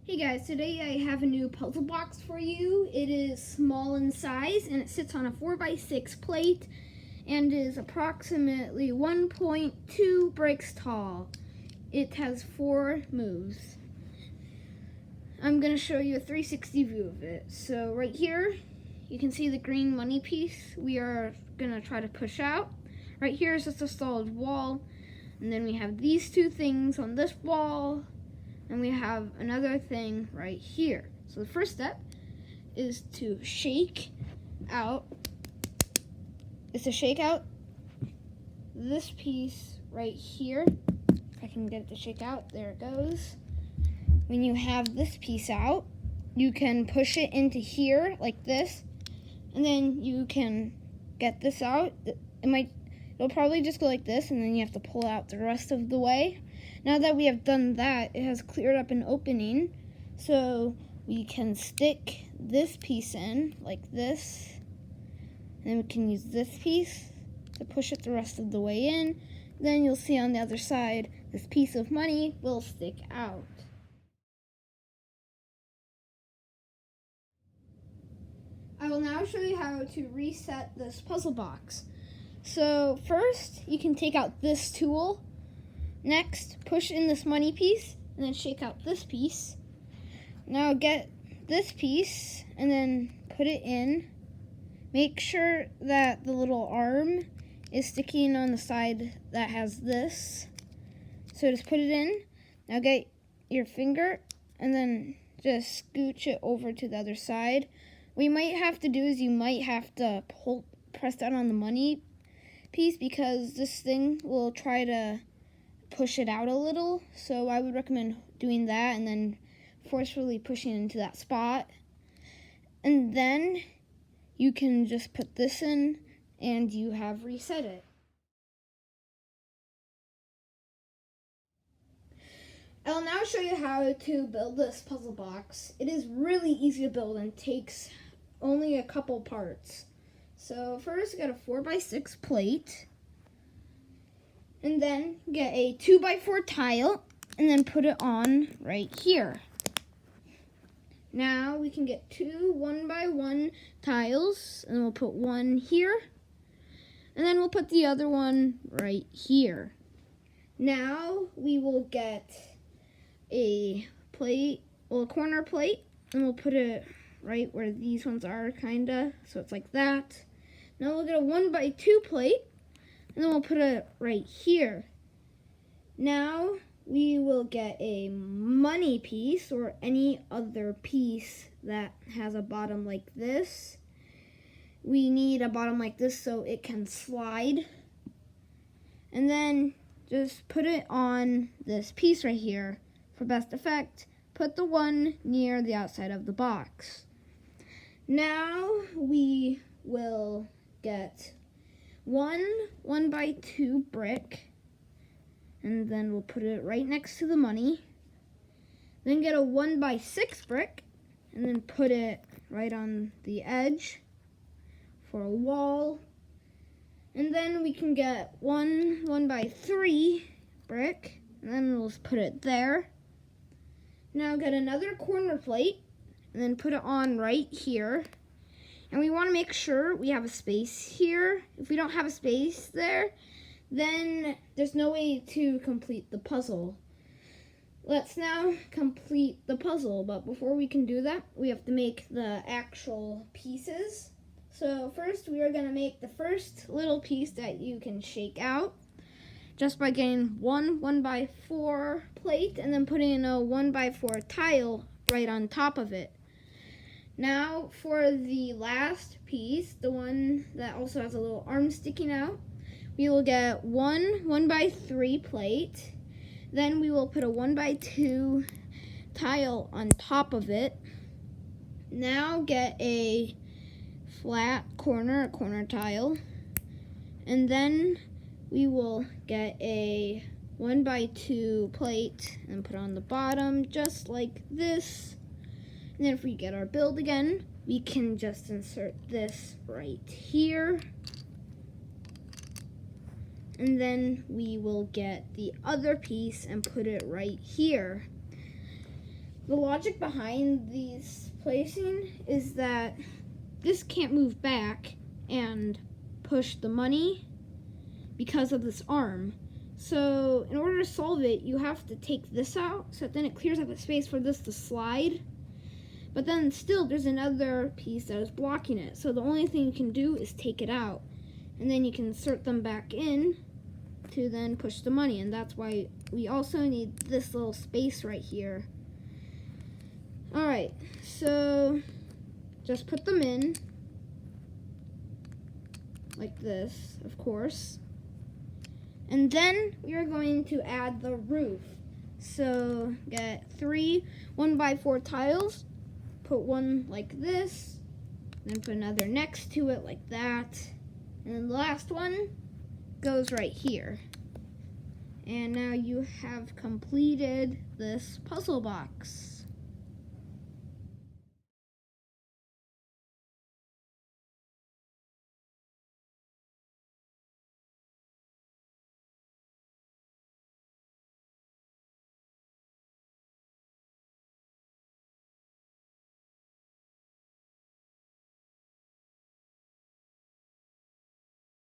Hey guys, today I have a new puzzle box for you. It is small in size and it sits on a 4x6 plate and is approximately 1.2 bricks tall. It has 4 moves. I'm going to show you a 360 view of it. So right here, you can see the green money piece we are going to try to push out. Right here is just a solid wall, and then we have these two things on this wall, and we have another thing right here. So the first step is to shake out this piece right here. If I can get it to shake out, there it goes. When you have this piece out, you can push it into here like this, and then you can get this out. It'll probably just go like this, and then you have to pull out the rest of the way. Now that we have done that, it has cleared up an opening, so we can stick this piece in like this, and then we can use this piece to push it the rest of the way in. Then you'll see on the other side, this piece of money will stick out. I will now show you how to reset this puzzle box. So first, you can take out this tool. Next, push in this money piece, and then shake out this piece. Now get this piece, and then put it in. Make sure that the little arm is sticking on the side that has this. So just put it in. Now get your finger, and then just scooch it over to the other side. What you might have to do is you might have to press down on the money piece, because this thing will try to push it out a little. So I would recommend doing that and then forcefully pushing into that spot. And then you can just put this in and you have reset it. I'll now show you how to build this puzzle box. It is really easy to build and takes only a couple parts. So first, get a 4x6 plate, and then get a 2x4 tile, and then put it on right here. Now we can get 2 1x1 tiles, and we'll put one here, and then we'll put the other one right here. Now we will get a corner plate, and we'll put it right where these ones are, kinda, so it's like that. Now we'll get a 1x2 plate, and then we'll put it right here. Now we will get a money piece or any other piece that has a bottom like this. We need a bottom like this so it can slide. And then just put it on this piece right here. For best effect, put the one near the outside of the box. Now we will get one 1x2 brick, and then we'll put it right next to the money. Then get a 1x6 brick, and then put it right on the edge for a wall. And then we can get one 1x3 brick, and then we'll just put it there. Now get another corner plate, and then put it on right here. And we want to make sure we have a space here. If we don't have a space there, then there's no way to complete the puzzle. Let's now complete the puzzle, but before we can do that, we have to make the actual pieces. So first, we are going to make the first little piece that you can shake out just by getting one 1x4 plate and then putting in a 1x4 tile right on top of it. Now for the last piece, the one that also has a little arm sticking out, we will get one 1x3 plate. Then we will put a 1x2 tile on top of it. Now get a flat corner tile. And then we will get a 1x2 plate and put on the bottom just like this. And then if we get our build again, we can just insert this right here. And then we will get the other piece and put it right here. The logic behind these placing is that this can't move back and push the money because of this arm. So in order to solve it, you have to take this out so that then it clears up the space for this to slide. But then still there's another piece that is blocking it. So the only thing you can do is take it out. And then you can insert them back in to then push the money. And that's why we also need this little space right here. Alright, so just put them in like this, of course. And then we are going to add the roof. So get 3 1x4 tiles, put one like this, then put another next to it like that, and then the last one goes right here. And now you have completed this puzzle box.